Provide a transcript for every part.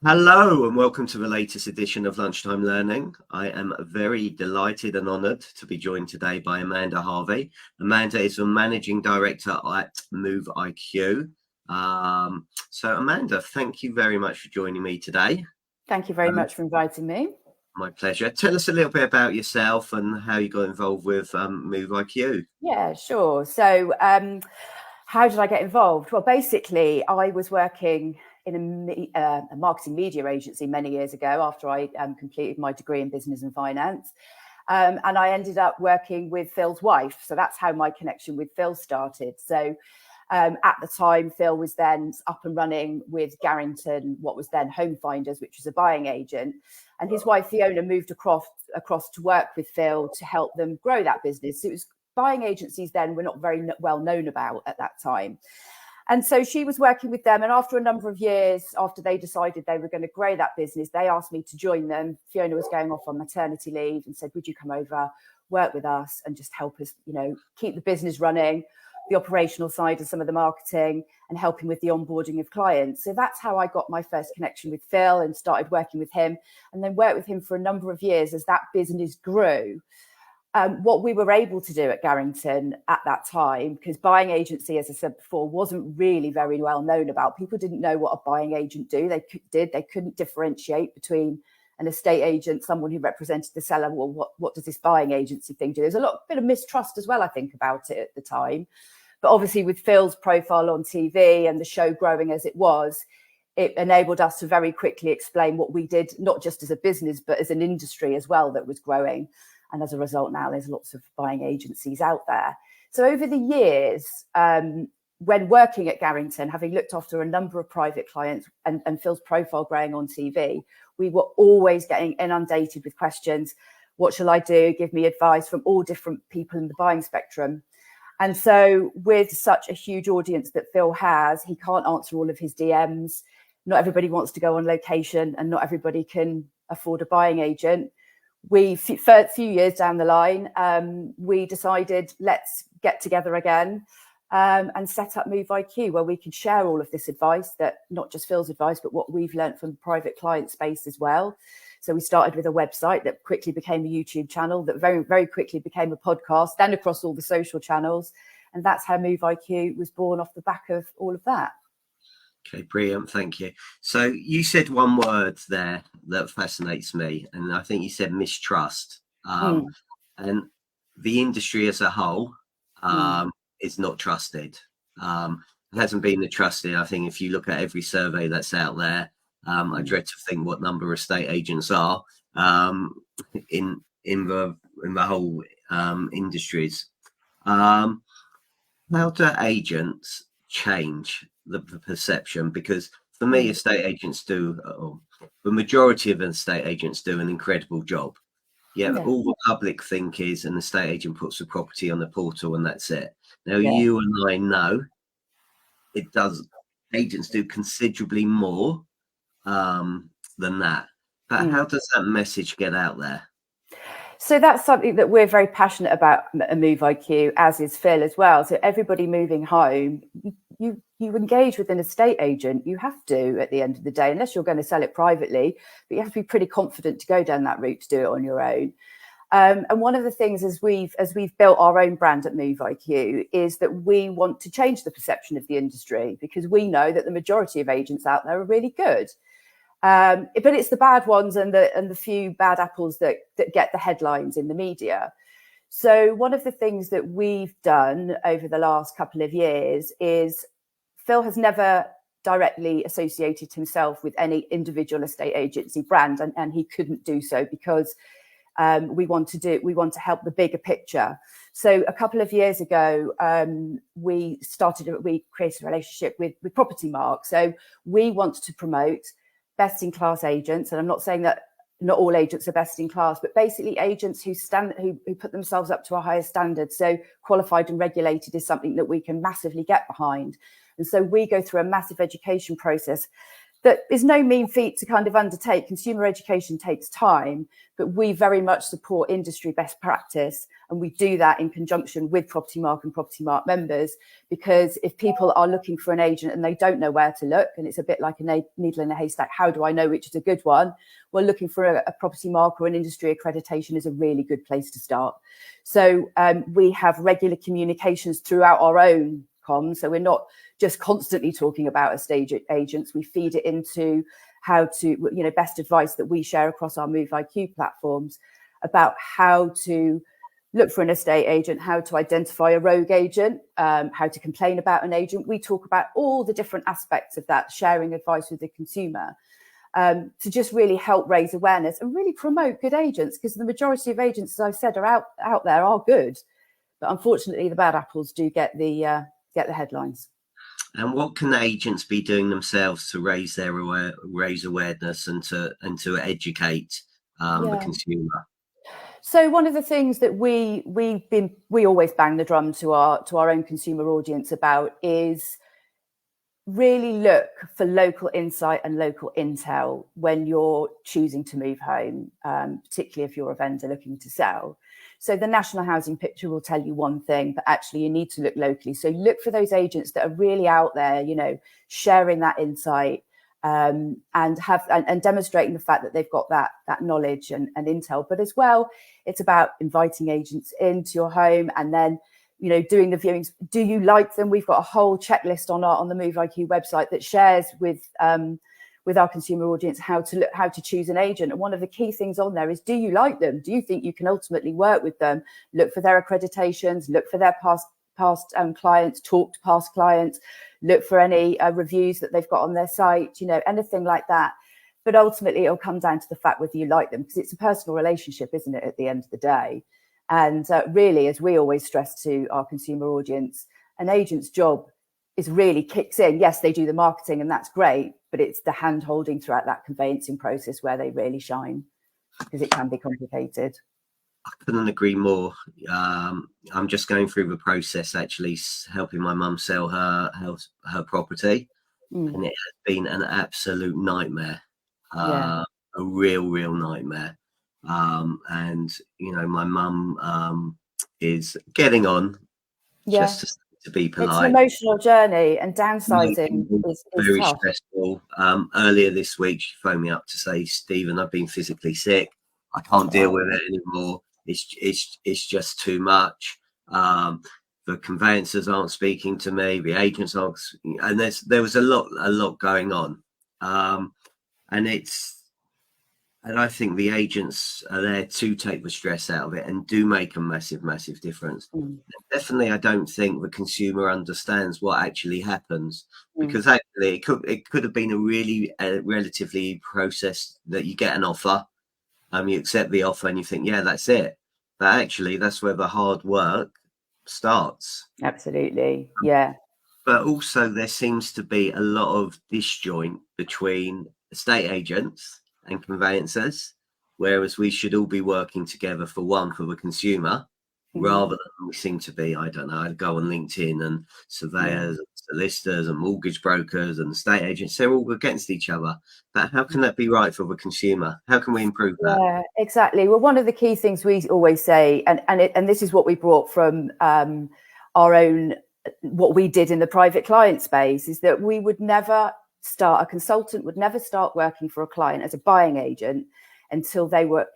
Hello and welcome to the latest edition of Lunchtime Learning. I am very delighted and honoured to be joined today by Amanda Harvey. Amanda is the Managing Director at Move IQ. So Amanda, thank you very much for joining me today. Thank you very much for inviting me. My pleasure. Tell us a little bit about yourself and how you got involved with Move IQ. Yeah, sure. So how did I get involved? Well, basically, I was working in a marketing media agency many years ago after I completed my degree in business and finance. And I ended up working with Phil's wife. So that's how my connection with Phil started. So at the time, Phil was then up and running with Garrington, what was then Home Finders, which was a buying agent. And his wife, Fiona, moved across to work with Phil to help them grow that business. It was buying agencies then were not very well known about at that time. And so she was working with them. And after a number of years, after they decided they were going to grow that business, they asked me to join them. Fiona was going off on maternity leave and said, would you come over, work with us and just help us, keep the business running, the operational side and some of the marketing and helping with the onboarding of clients. So that's how I got my first connection with Phil and started working with him and then worked with him for a number of years as that business grew. What we were able to do at Garrington at that time, because buying agency, as I said before, wasn't really very well known about. People didn't know what a buying agent They couldn't differentiate between an estate agent, someone who represented the seller. Well, what does this buying agency thing do? There's a bit of mistrust as well, I think, about it at the time. But obviously with Phil's profile on TV and the show growing as it was, it enabled us to very quickly explain what we did, not just as a business, but as an industry as well that was growing. And as a result, now there's lots of buying agencies out there. So over the years, when working at Garrington, having looked after a number of private clients and Phil's profile growing on TV, we were always getting inundated with questions. What shall I do? Give me advice from all different people in the buying spectrum. And so with such a huge audience that Phil has, he can't answer all of his DMs. Not everybody wants to go on location and not everybody can afford a buying agent. For a few years down the line, we decided let's get together again and set up Move IQ, where we could share all of this advice, that not just Phil's advice, but what we've learned from the private client space as well. So we started with a website that quickly became a YouTube channel, that very, very quickly became a podcast, then across all the social channels. And that's how Move IQ was born off the back of all of that. Okay, brilliant. Thank you. So you said one word there that fascinates me, and I think you said mistrust. And the industry as a whole is not trusted. It hasn't been trusted. I think if you look at every survey that's out there, I dread to think what number of estate agents are in the whole industries. How do agents change the perception? Because for me, estate agents do, the majority of estate agents do an incredible job. All the public think is an estate agent puts the property on the portal and that's it. Now, you and I know it does. Agents do considerably more than that. But how does that message get out there? So that's something that we're very passionate about at Move IQ, as is Phil as well. So everybody moving home, you engage with an estate agent. You have to, at the end of the day, unless you're going to sell it privately, but you have to be pretty confident to go down that route to do it on your own. And one of the things as we've built our own brand at Move IQ is that we want to change the perception of the industry, because we know that the majority of agents out there are really good. But it's the bad ones and the few bad apples that get the headlines in the media. So one of the things that we've done over the last couple of years is Phil has never directly associated himself with any individual estate agency brand, and he couldn't do so because we want to help the bigger picture. So a couple of years ago, we created a relationship with Property Mark. So we want to promote best-in-class agents, and I'm not saying that not all agents are best in class, but basically agents who put themselves up to a higher standard. So qualified and regulated is something that we can massively get behind. And so we go through a massive education process that is no mean feat to kind of undertake. Consumer education takes time, but we very much support industry best practice. And we do that in conjunction with Property Mark and Property Mark members, because if people are looking for an agent and they don't know where to look, and it's a bit like a needle in a haystack, how do I know which is a good one? Well, looking for a Property Mark or an industry accreditation is a really good place to start. So we have regular communications throughout our own comms. So we're not just constantly talking about estate agents. We feed it into how to, best advice that we share across our Move IQ platforms about how to look for an estate agent, how to identify a rogue agent, how to complain about an agent. We talk about all the different aspects of that, sharing advice with the consumer, to just really help raise awareness and really promote good agents, because the majority of agents, as I've said, are out there are good, but unfortunately the bad apples do get the headlines. And what can agents be doing themselves to raise awareness and to educate the consumer? So one of the things that we always bang the drum to our own consumer audience about is really look for local insight and local intel when you're choosing to move home, particularly if you're a vendor looking to sell. So the national housing picture will tell you one thing, but actually you need to look locally. So look for those agents that are really out there, sharing that insight, and demonstrating the fact that they've got that knowledge and intel. But as well, it's about inviting agents into your home and then, doing the viewings. Do you like them? We've got a whole checklist on the Move IQ website that shares with our consumer audience how to choose an agent. And one of the key things on there is, do you like them? Do you think you can ultimately work with them? Look for their accreditations, look for their past clients, talk to past clients, look for any reviews that they've got on their site, anything like that. But ultimately it'll come down to the fact whether you like them, because it's a personal relationship, isn't it, at the end of the day? And really, as we always stress to our consumer audience, an agent's job really kicks in. Yes, they do the marketing and that's great, but it's the hand holding throughout that conveyancing process where they really shine, because it can be complicated. I couldn't agree more. I'm just going through the process, actually helping my mum sell her property, and it has been an absolute nightmare, a real nightmare. And my mum is getting on, just to be polite. It's an emotional journey, and downsizing is very tough. stressful. Earlier this week, she phoned me up to say, "Stephen, I've been physically sick. I can't deal with it anymore. It's just too much. The conveyancers aren't speaking to me. The agents aren't." And there was a lot going on. And I think the agents are there to take the stress out of it and do make a massive difference. Definitely, I don't think the consumer understands what actually happens, because actually it could have been a really relatively process that you get an offer, you accept the offer and you think, yeah, that's it. But actually, that's where the hard work starts. Absolutely, yeah. But also there seems to be a lot of disjoint between estate agents and conveyancers, whereas we should all be working together for the consumer, rather than we seem to be. I don't know, I'd go on LinkedIn and surveyors, solicitors and mortgage brokers and estate agents, they're all against each other. But how can that be right for the consumer? How can we improve that? Yeah, exactly. Well, one of the key things we always say, and this is what we brought from our own, what we did in the private client space, is that a consultant would never start working for a client as a buying agent until they were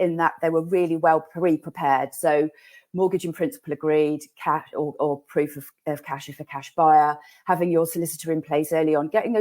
really well pre-prepared. So mortgage in principle agreed, cash or proof of cash if a cash buyer, having your solicitor in place early on, getting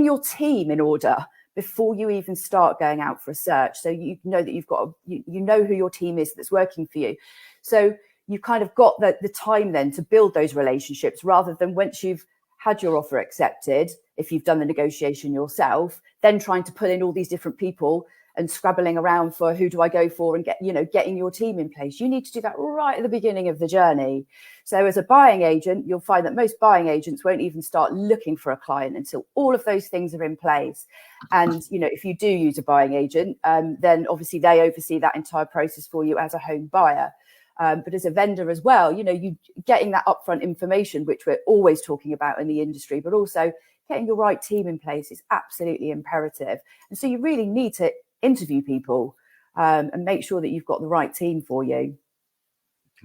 your team in order before you even start going out for a search. So you know that you've got, you know who your team is that's working for you. So you kind of got the time then to build those relationships, rather than once you've had your offer accepted, if you've done the negotiation yourself, then trying to pull in all these different people and scrabbling around for who do I go for, and getting your team in place. You need to do that right at the beginning of the journey. So as a buying agent, you'll find that most buying agents won't even start looking for a client until all of those things are in place. And, if you do use a buying agent, then obviously they oversee that entire process for you as a home buyer. But as a vendor as well, you getting that upfront information, which we're always talking about in the industry, but also getting your right team in place is absolutely imperative. And so you really need to interview people and make sure that you've got the right team for you.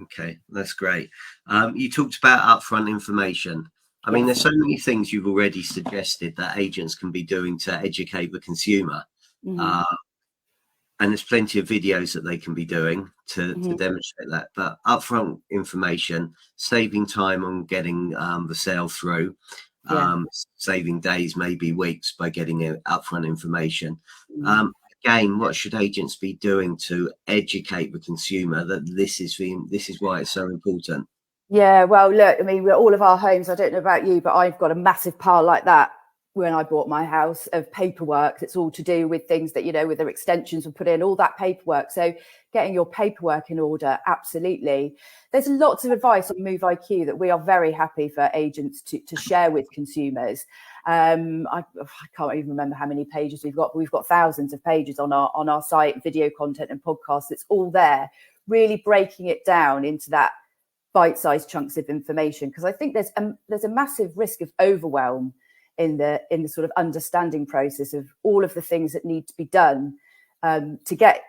Okay, that's great. You talked about upfront information. I mean, there's so many things you've already suggested that agents can be doing to educate the consumer. And there's plenty of videos that they can be doing to demonstrate that. But upfront information, saving time on getting the sale through, saving days, maybe weeks by getting upfront information. Again, what should agents be doing to educate the consumer that this is why it's so important? Yeah, well, look, I mean, we're all of our homes. I don't know about you, but I've got a massive pile like that when I bought my house of paperwork. It's all to do with things that, with their extensions and put in all that paperwork. So getting your paperwork in order, absolutely. There's lots of advice on Move IQ that we are very happy for agents to share with consumers. I can't even remember how many pages we've got, but we've got thousands of pages on our site, video content and podcasts. It's all there, really breaking it down into that bite-sized chunks of information, because I think there's a massive risk of overwhelm in the sort of understanding process of all of the things that need to be done to get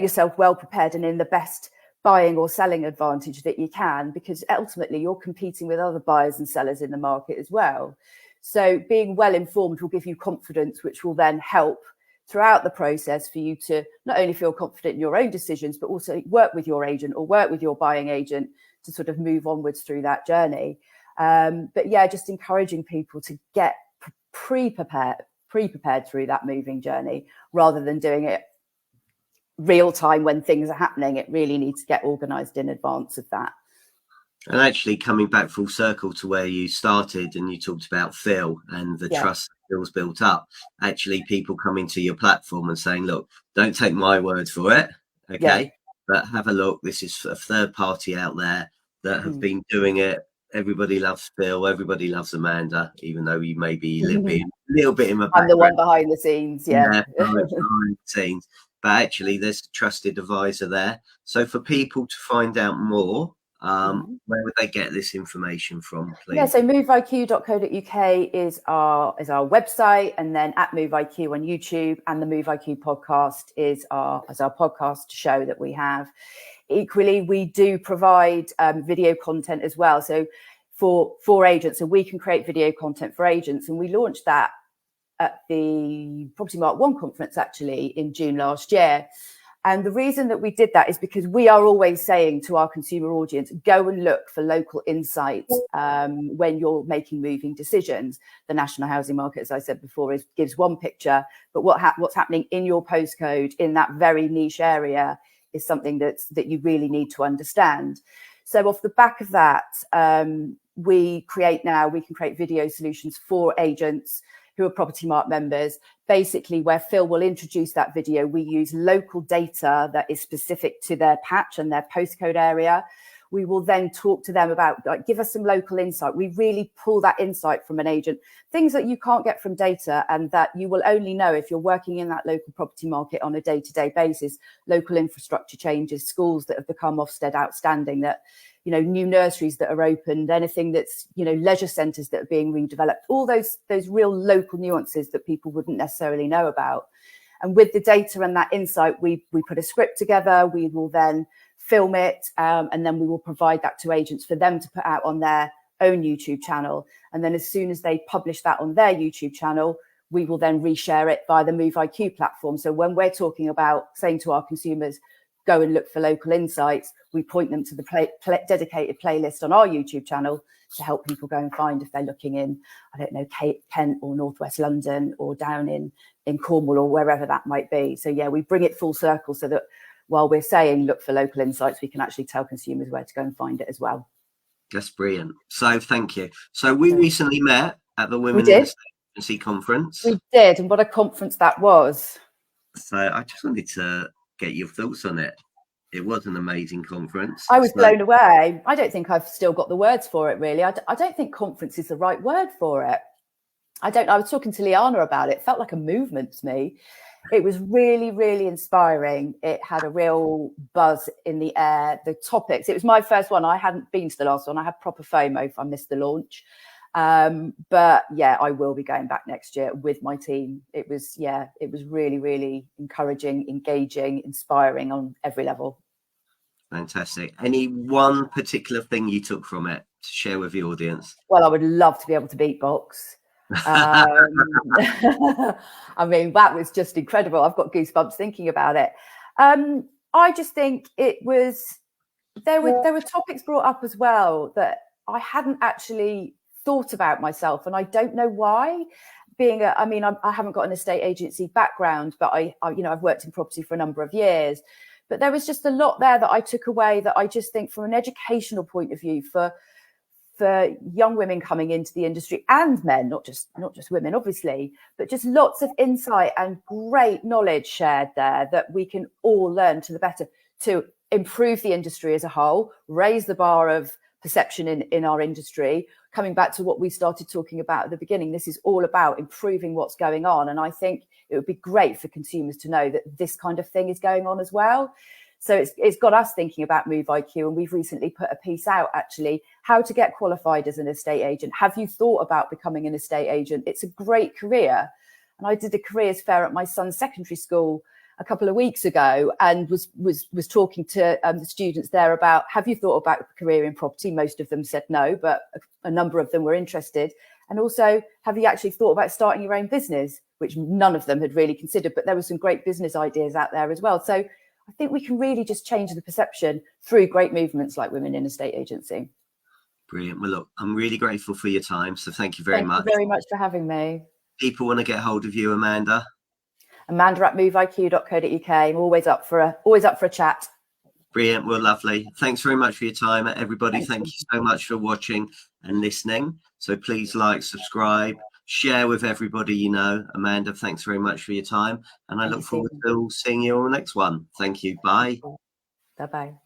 yourself well prepared and in the best buying or selling advantage that you can, because ultimately you're competing with other buyers and sellers in the market as well. So being well informed will give you confidence, which will then help throughout the process for you to not only feel confident in your own decisions, but also work with your agent or work with your buying agent to sort of move onwards through that journey. But yeah, just encouraging people to get pre-prepared through that moving journey rather than doing it real time when things are happening. It really needs to get organised in advance of that. And actually coming back full circle to where you started and you talked about Phil and the trust Phil's built up, actually people coming to your platform and saying, look, don't take my word for it, okay, but have a look. This is a third party out there that have been doing it. Everybody loves Phil. Everybody loves Amanda, even though you may be a little bit in the background. I'm the one behind the scenes, behind the scenes. But actually, there's a trusted advisor there. So for people to find out more, where would they get this information from, please? Yeah, so moveiq.co.uk is our website, and then at Move IQ on YouTube, and the Move IQ podcast is our podcast show that we have. Equally, we do provide video content as well. So for agents, so we can create video content for agents, and we launched that at the Property Mark 1 conference actually in June last year. And the reason that we did that is because we are always saying to our consumer audience, go and look for local insights when you're making moving decisions. The national housing market, as I said before, gives one picture, but what's happening in your postcode in that very niche area is something that you really need to understand. So off the back of that, we can create video solutions for agents who are Property Mark members, basically where Phil will introduce that video. We use local data that is specific to their patch and their postcode area. We will then talk to them about, give us some local insight. We really pull that insight from an agent, things that you can't get from data and that you will only know if you're working in that local property market on a day-to-day basis. Local infrastructure changes, schools that have become Ofsted outstanding, that, new nurseries that are opened, anything that's, leisure centres that are being redeveloped, all those real local nuances that people wouldn't necessarily know about. And with the data and that insight, we put a script together. We will then film it, and then we will provide that to agents for them to put out on their own YouTube channel. And then as soon as they publish that on their YouTube channel, we will then reshare it via the Move IQ platform. So when we're talking about saying to our consumers, go and look for local insights, we point them to the dedicated playlist on our YouTube channel to help people go and find if they're looking in, I don't know, Kent or Northwest London or down in Cornwall or wherever that might be. So yeah, we bring it full circle so that while we're saying look for local insights, we can actually tell consumers where to go and find it as well. That's brilliant. So thank you. So we recently met at the Women in the State Agency conference. We did, and what a conference that was. So I just wanted to get your thoughts on it. It was an amazing conference. I was blown away. I don't think I've still got the words for it, really. I don't think conference is the right word for it. I was talking to Liana about it. It felt like a movement to me. It was really, really inspiring. It had a real buzz in the air. The topics, it was my first one. I hadn't been to the last one. I had proper FOMO if I missed the launch. But yeah, I will be going back next year with my team. It was really, really encouraging, engaging, inspiring on every level. Fantastic. Any one particular thing you took from it to share with the audience? Well, I would love to be able to beatbox. I mean, that was just incredible. I've got goosebumps thinking about it. I just think it was, there were topics brought up as well that I hadn't actually thought about myself, and I don't know why. I haven't got an estate agency background, but I've worked in property for a number of years. But there was just a lot there that I took away that I just think, from an educational point of view, for young women coming into the industry, and men, not just women, obviously, but just lots of insight and great knowledge shared there that we can all learn to the better to improve the industry as a whole, raise the bar of perception in our industry. Coming back to what we started talking about at the beginning, this is all about improving what's going on. And I think it would be great for consumers to know that this kind of thing is going on as well. So it's got us thinking about Move IQ, and we've recently put a piece out, actually, how to get qualified as an estate agent. Have you thought about becoming an estate agent? It's a great career. And I did a careers fair at my son's secondary school a couple of weeks ago, and was talking to the students there about, have you thought about a career in property? Most of them said no, but a number of them were interested. And also, have you actually thought about starting your own business? Which none of them had really considered, but there were some great business ideas out there as well. So I think we can really just change the perception through great movements like Women in Estate Agency. Brilliant. Well, look, I'm really grateful for your time. So thank you very much. Thank you very much for having me. People want to get hold of you, Amanda? Amanda@moveiq.co.uk. I'm always up for a chat. Brilliant. Well, lovely. Thanks very much for your time, everybody. Thank you so much for watching and listening. So please like, subscribe, share with everybody you know. Amanda, thanks very much for your time, and I look forward to seeing you on the next one. Thank you. Bye. Bye-bye.